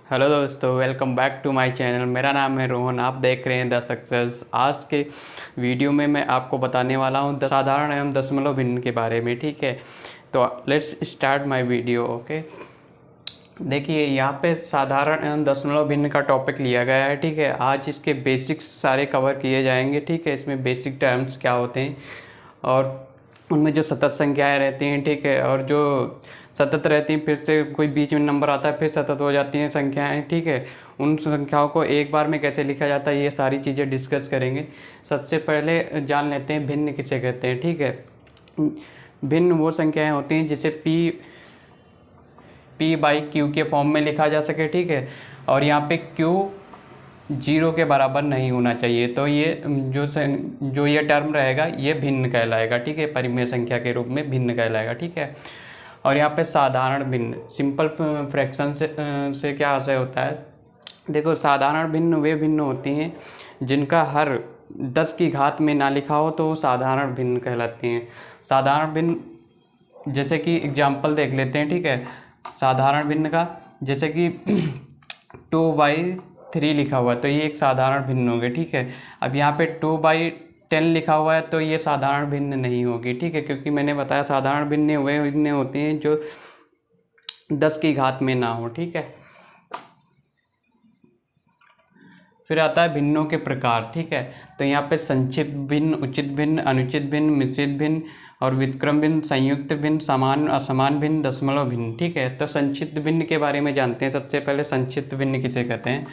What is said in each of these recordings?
Hello दोस्तों, welcome back to my channel. मेरा नाम है रोहन, आप देख रहे हैं द सक्सेस। आज के वीडियो में मैं आपको बताने वाला हूँ साधारण एवं दशमलव भिन्न के बारे में। ठीक है, तो let's start my video. Okay, देखिए यहाँ पे साधारण एवं दशमलव भिन्न का टॉपिक लिया गया है। ठीक है, आज इसके बेसिक्स सारे कवर किए जाएंगे। ठीक है, इसमें बेसिक टर्म्स क्या होते हैं और उनमें जो सतत संख्याएं रहती हैं, ठीक है, और जो सतत रहती हैं फिर से कोई बीच में नंबर आता है फिर सतत हो जाती हैं संख्याएं। ठीक है, उन संख्याओं को एक बार में कैसे लिखा जाता है ये सारी चीज़ें डिस्कस करेंगे। सबसे पहले जान लेते हैं भिन्न किसे कहते हैं। ठीक है, भिन्न वो संख्याएं होती हैं जिसे पी बाई क्यू के फॉर्म में लिखा जा सके। ठीक है, और यहाँ पे क्यू 0 के बराबर नहीं होना चाहिए, तो ये जो ये टर्म रहेगा ये भिन्न कहलाएगा। ठीक है, परिमेय संख्या के रूप में भिन्न कहलाएगा। ठीक है, और यहाँ पे साधारण भिन्न, सिंपल फ्रैक्शन से क्या आशय होता है। देखो, साधारण भिन्न वे भिन्न होती हैं जिनका हर 10 की घात में ना लिखा हो तो वो साधारण भिन्न कहलाती हैं। साधारण भिन्न जैसे कि एग्जाम्पल देख लेते हैं। ठीक है, साधारण भिन्न का जैसे कि 2/3 लिखा हुआ है तो ये एक साधारण भिन्न होगी। ठीक है, अब यहाँ पे 2/10 लिखा हुआ है तो ये साधारण भिन्न नहीं होगी। ठीक है, क्योंकि मैंने बताया साधारण भिन्न वे भिन्न होती हैं जो 10 की घात में ना हो। ठीक है, फिर आता है भिन्नों के प्रकार। ठीक है, तो यहाँ पे संक्षिप्त भिन्न, उचित भिन्न, अनुचित भिन्न, मिश्रित भिन्न और व्युत्क्रम भिन्न, संयुक्त भिन्न, समान असमान भिन्न, दशमलव भिन्न। ठीक है, तो संक्षिप्त भिन्न के बारे में जानते हैं। सबसे पहले संक्षिप्त भिन्न किसे कहते हैं।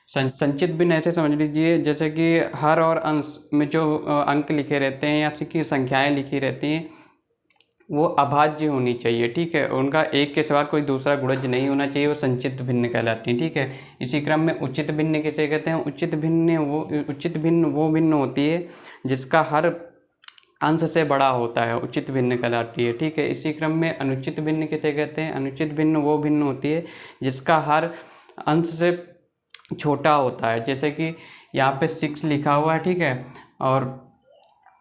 संचित भिन्न ऐसे समझ लीजिए जैसे कि हर और अंश में जो अंक लिखे रहते हैं या कि संख्याएं लिखी रहती हैं वो अभाज्य होनी चाहिए। ठीक है, उनका एक के सिवा कोई दूसरा गुणज नहीं होना चाहिए, वो संचित भिन्न कहलाती हैं। ठीक है, इसी क्रम में उचित भिन्न किसे कहते हैं। उचित भिन्न वो भिन्न होती है जिसका हर अंश से बड़ा होता है, उचित भिन्न कहलाती है। ठीक है, इसी क्रम में अनुचित भिन्न किसे कहते हैं। अनुचित भिन्न वो भिन्न होती है जिसका हर अंश से छोटा होता है। जैसे कि यहाँ पे 6 लिखा हुआ है। ठीक है, और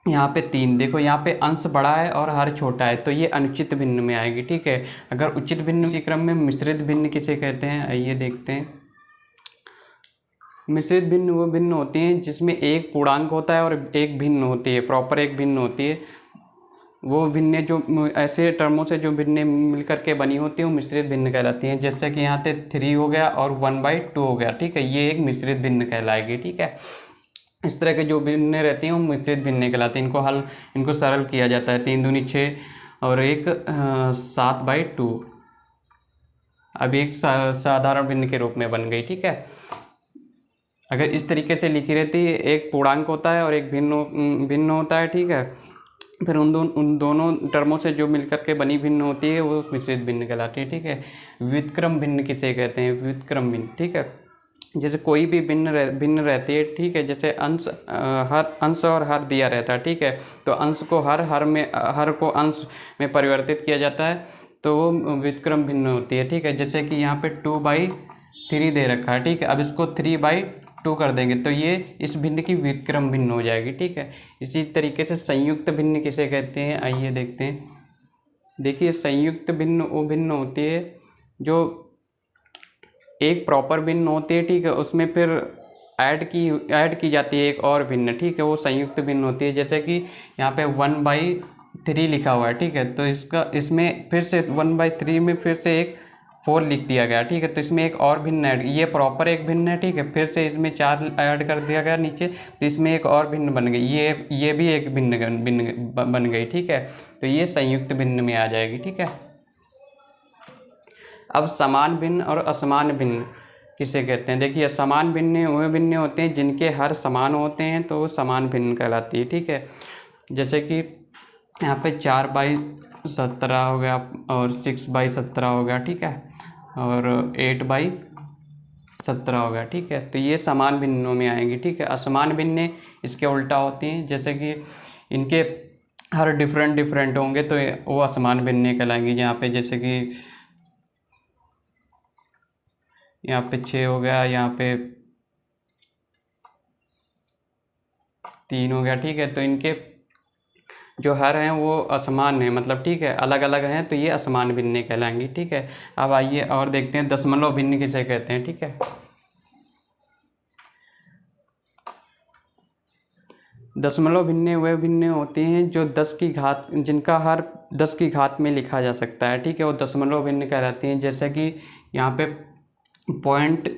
यहाँ पे 3, देखो यहाँ पे अंश बड़ा है और हर छोटा है तो ये अनुचित भिन्न में आएगी। ठीक है, अगर उचित भिन्न इसी क्रम में मिश्रित भिन्न किसे कहते हैं, आइए देखते हैं। मिश्रित भिन्न वो भिन्न होती हैं जिसमें एक पूर्णांक होता है और एक भिन्न होती है, प्रॉपर एक भिन्न होती है। वो भिन्न जो ऐसे टर्मों से जो भिन्न मिलकर के बनी होती है वो मिश्रित भिन्न कहलाती हैं। जैसे कि यहाँ पे 3 हो गया और 1/2 हो गया। ठीक है, ये एक मिश्रित भिन्न कहलाएगी। ठीक है, इस तरह के जो भिन्न रहती हैं वो मिश्रित भिन्न कहलाती हैं। इनको सरल किया जाता है। 3 दूनी 6 और एक 7/2, अब एक साधारण भिन्न के रूप में बन गई। ठीक है, अगर इस तरीके से लिखी रहती है, एक पूर्णांक होता है और एक भिन्न होता है। ठीक है, फिर उन दोनों टर्मों से जो मिलकर के बनी भिन्न होती है वो मिश्रित भिन्न कहलाती है। ठीक है, व्युत्क्रम भिन्न किसे कहते हैं। व्युत्क्रम भिन्न, ठीक है, जैसे कोई भी भिन्न रहती है। ठीक है, जैसे हर अंश और हर दिया रहता है। ठीक है, तो अंश को हर को अंश में परिवर्तित किया जाता है तो वो व्युत्क्रम भिन्न होती है। ठीक है, जैसे कि यहाँ पे 2/3 दे रखा है। ठीक है, अब इसको 3/2 कर देंगे तो ये इस भिन्न की व्युत्क्रम भिन्न हो जाएगी। ठीक है, इसी तरीके से संयुक्त भिन्न किसे कहते हैं, आइए देखते हैं। देखिए, संयुक्त भिन्न वो भिन्न होती है जो एक प्रॉपर भिन्न होती है। ठीक है, उसमें फिर ऐड की जाती है एक और भिन्न। ठीक है, वो संयुक्त भिन्न होती है। जैसे कि यहाँ पे 1/3 लिखा हुआ है। ठीक है, तो इसमें फिर से 1/3 में फिर से एक 4 लिख दिया गया। ठीक है, तो इसमें एक और भिन्न ऐड, ये प्रॉपर एक भिन्न है। ठीक है, फिर से इसमें 4 ऐड कर दिया गया नीचे, तो इसमें एक और भिन्न बन गई, ये भी एक भिन्न बन गई। ठीक है, तो ये संयुक्त भिन्न में आ जाएगी। ठीक है, अब समान भिन्न और असमान भिन्न किसे कहते हैं। देखिए, समान भिन्न वे भिन्न होते हैं जिनके हर समान होते हैं तो वो समान भिन्न कहलाती है। ठीक है, जैसे कि यहाँ पे 4/17 हो गया और 6/17 हो गया। ठीक है, और 8/17 हो गया। ठीक है, तो ये समान भिन्नों में आएंगी। ठीक है, असमान भिन्न इसके उल्टा होती हैं, जैसे कि इनके हर डिफरेंट होंगे तो वो असमान भिन्न कहलाएंगी। यहाँ पे जैसे कि यहाँ पे 6 हो गया, यहाँ पे 3 हो गया। ठीक है, तो इनके जो हर हैं वो असमान है, मतलब ठीक है, अलग अलग हैं, तो ये असमान भिन्नें कहलाएंगी। ठीक है, अब आइए और देखते हैं दशमलव भिन्न किसे कहते हैं। ठीक है, दशमलव भिन्नें वे भिन्नें होते हैं जो 10 की घात, जिनका हर 10 की घात में लिखा जा सकता है। ठीक है, वो दशमलव भिन्न कहलाती हैं। जैसे कि यहाँ पे पॉइंट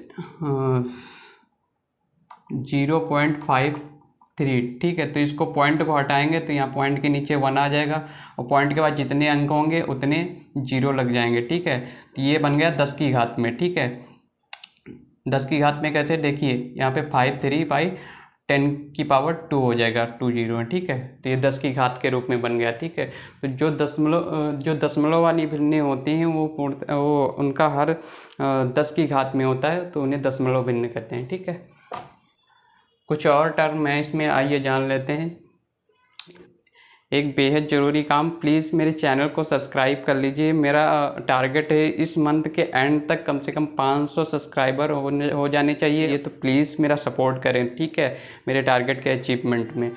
0.53, ठीक है, तो इसको पॉइंट को हटाएंगे तो यहाँ पॉइंट के नीचे 1 आ जाएगा, और पॉइंट के बाद जितने अंक होंगे उतने 0 लग जाएंगे। ठीक है, तो ये बन गया 10 की घात में। ठीक है, 10 की घात में कैसे, देखिए यहाँ पे 53/10⁻² हो जाएगा, 2 0 है। ठीक है, तो ये 10 की घात के रूप में बन गया। ठीक है, तो जो दशमलव वाली भिन्नें होती हैं वो उनका हर 10 की घात में होता है, तो उन्हें दशमलव भिन्न कहते हैं। ठीक है, कुछ और टर्म है इसमें, आइए जान लेते हैं। एक बेहद ज़रूरी काम, प्लीज़ मेरे चैनल को सब्सक्राइब कर लीजिए। मेरा टारगेट है इस मंथ के एंड तक कम से कम 500 सब्सक्राइबर हो जाने चाहिए, ये तो प्लीज़ मेरा सपोर्ट करें। ठीक है, मेरे टारगेट के अचीवमेंट में।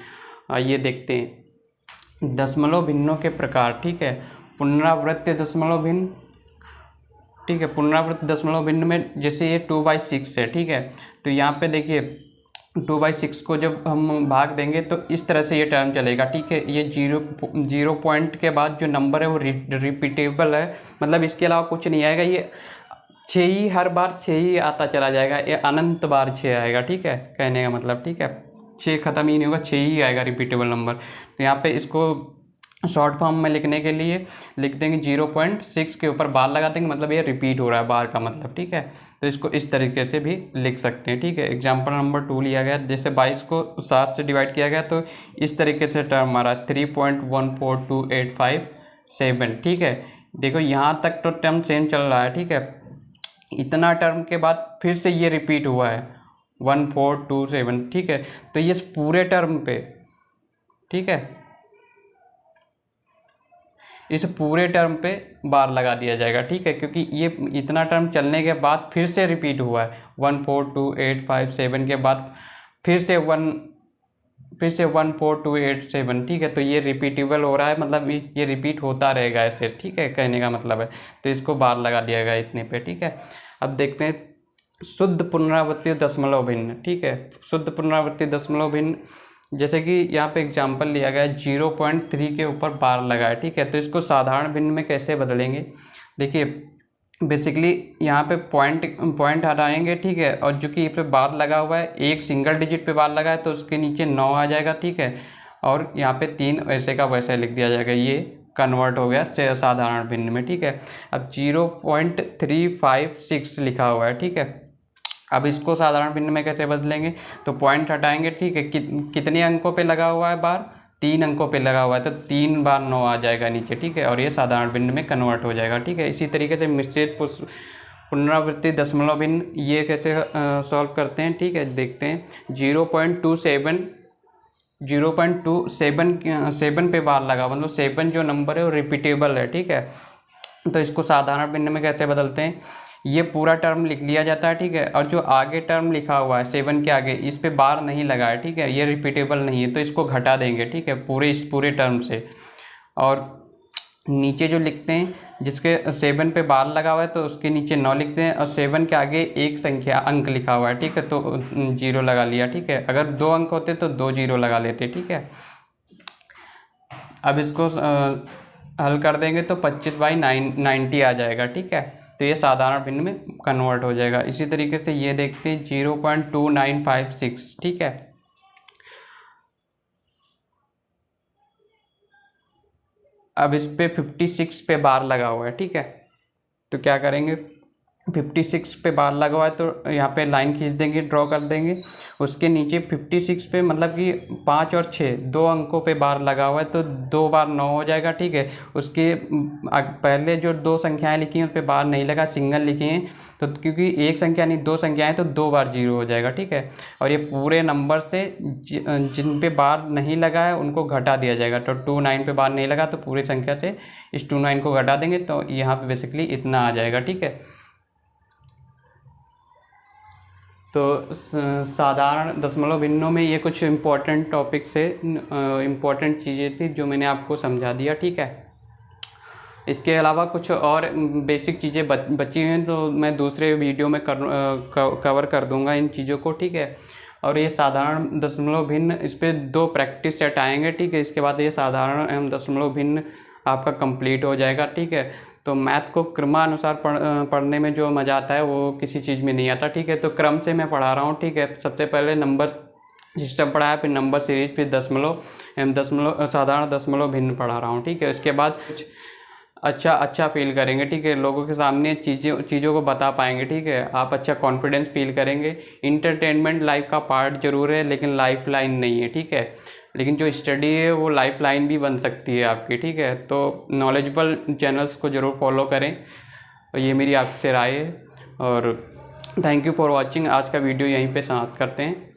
आइए देखते हैं दशमलव भिन्नों के प्रकार। ठीक है, पुनरावृत्त दशमलव भिन्न। ठीक है, पुनरावृत्त दशमलव भिन्न में जैसे ये 2/6 है। ठीक है, तो यहाँ पे देखिए 2/6 को जब हम भाग देंगे तो इस तरह से ये टर्म चलेगा। ठीक है, ये जीरो पॉइंट के बाद जो नंबर है वो रिपीटेबल है, मतलब इसके अलावा कुछ नहीं आएगा। ये 6 ही, हर बार 6 ही आता चला जाएगा, ये अनंत बार 6 आएगा। ठीक है, कहने का मतलब, ठीक है, 6 ख़त्म ही नहीं होगा, 6 ही आएगा रिपीटेबल नंबर। तो यहाँ पे इसको शॉर्ट फॉर्म में लिखने के लिए लिख देंगे 0.6 के ऊपर बार लगा देंगे, मतलब ये रिपीट हो रहा है बार का मतलब। ठीक है, तो इसको इस तरीके से भी लिख सकते हैं। ठीक है, एग्जाम्पल नंबर 2 लिया गया, जैसे 22 को 7 से डिवाइड किया गया तो इस तरीके से टर्म आ रहा है 3.14287। ठीक है, देखो यहाँ तक तो टर्म सेम चल रहा है। ठीक है, इतना टर्म के बाद फिर से ये रिपीट हुआ है 1427। ठीक है, तो ये पूरे टर्म पे, ठीक है, इस पूरे टर्म पे बार लगा दिया जाएगा। ठीक है, क्योंकि ये इतना टर्म चलने के बाद फिर से रिपीट हुआ है 142857 के बाद फिर से 14287। ठीक है, तो ये रिपीटेबल हो रहा है, मतलब ये रिपीट होता रहेगा ऐसे। ठीक है, कहने का मतलब है, तो इसको बार लगा दिया गया इतने पे। ठीक है, अब देखते हैं शुद्ध पुनरावृत्तीय दशमलव भिन्न। ठीक है, शुद्ध पुनरावृत्तीय दशमलव भिन्न, जैसे कि यहाँ पे एग्जांपल लिया गया है 0.3 के ऊपर बार लगा है। ठीक है, तो इसको साधारण भिन्न में कैसे बदलेंगे, देखिए बेसिकली यहाँ पे पॉइंट हटाएंगे। ठीक है, और जो कि पे बार लगा हुआ है, एक सिंगल डिजिट पे बार लगा है तो उसके नीचे 9 आ जाएगा। ठीक है, और यहाँ पे 3 वैसे का वैसे लिख दिया जाएगा, ये कन्वर्ट हो गया साधारण भिन्न में। ठीक है, अब 0.356 लिखा हुआ है। ठीक है, अब इसको साधारण भिन्न में कैसे बदलेंगे, तो पॉइंट हटाएंगे। ठीक है, कितने अंकों पे लगा हुआ है बार, 3 अंकों पे लगा हुआ है, तो 3 बार 9 आ जाएगा नीचे। ठीक है, और ये साधारण भिन्न में कन्वर्ट हो जाएगा। ठीक है, इसी तरीके से मिश्रित पुनरावृत्ति दशमलव भिन्न ये कैसे सॉल्व करते हैं। ठीक है, देखते हैं 0.27 पे बार लगा, मतलब 7 जो नंबर है वो रिपीटेबल है। ठीक है, तो इसको साधारण भिन्न में कैसे बदलते हैं, ये पूरा टर्म लिख लिया जाता है। ठीक है, और जो आगे टर्म लिखा हुआ है 7 के आगे, इस पे बार नहीं लगा है। ठीक है, ये रिपीटेबल नहीं है, तो इसको घटा देंगे। ठीक है, इस पूरे टर्म से, और नीचे जो लिखते हैं जिसके 7 पे बार लगा हुआ है तो उसके नीचे 9 लिखते हैं, और 7 के आगे एक संख्या अंक लिखा हुआ है। ठीक है, तो 0 लगा लिया। ठीक है, अगर 2 अंक होते तो 2 0 लगा लेते। ठीक है, अब इसको हल कर देंगे तो 25/90 आ जाएगा। ठीक है, तो ये साधारण भिन्न में कन्वर्ट हो जाएगा। इसी तरीके से ये देखते हैं 0.2956। ठीक है, अब इस पे 56 पे बार लगा हुआ है। ठीक है, तो क्या करेंगे, 56 पे बार लगा हुआ है तो यहाँ पे लाइन खींच देंगे, ड्रॉ कर देंगे। उसके नीचे 56 पे मतलब कि 5 और 6 2 अंकों पे बार लगा हुआ है, तो 2 बार 9 हो जाएगा। ठीक है, उसके पहले जो 2 संख्याएं लिखी हैं उस पर बार नहीं लगा, सिंगल लिखे हैं, तो क्योंकि एक संख्या नहीं 2 संख्याएं तो 2 बार 0 हो जाएगा। ठीक है, और ये पूरे नंबर से जिन पे बार नहीं लगा है उनको घटा दिया जाएगा। तो 29 पे बार नहीं लगा तो पूरी संख्या से इस 29 को घटा देंगे, तो यहाँ पे बेसिकली इतना आ जाएगा। ठीक है, तो साधारण दशमलव भिन्नों में ये कुछ इम्पोर्टेंट टॉपिक्स है, इम्पोर्टेंट चीज़ें थी जो मैंने आपको समझा दिया, ठीक है। इसके अलावा कुछ और बेसिक चीज़ें बची हैं तो मैं दूसरे वीडियो में कवर कर दूंगा इन चीज़ों को, ठीक है। और ये साधारण दशमलव भिन्न, इस पर 2 प्रैक्टिस सेट आएंगे, ठीक है। इसके बाद ये साधारण दशमलव भिन्न आपका कंप्लीट हो जाएगा, ठीक है। तो मैथ को क्रमानुसार पढ़ने में जो मज़ा आता है वो किसी चीज़ में नहीं आता, ठीक है। तो क्रम से मैं पढ़ा रहा हूँ, ठीक है। सबसे पहले नंबर सिस्टम पढ़ाया, फिर नंबर सीरीज, फिर साधारण दशमलव भिन्न पढ़ा रहा हूँ, ठीक है। इसके बाद कुछ अच्छा फील करेंगे, ठीक है। लोगों के सामने चीज़ों को बता पाएंगे, ठीक है। आप अच्छा कॉन्फिडेंस फील करेंगे। इंटरटेनमेंट लाइफ का पार्ट जरूर है लेकिन लाइफ लाइन नहीं है, ठीक है। लेकिन जो स्टडी है वो लाइफ लाइन भी बन सकती है आपकी, ठीक है। तो नॉलेजेबल चैनल्स को ज़रूर फॉलो करें, और ये मेरी आपसे राय है। और थैंक यू फॉर वॉचिंग। आज का वीडियो यहीं पे समाप्त करते हैं।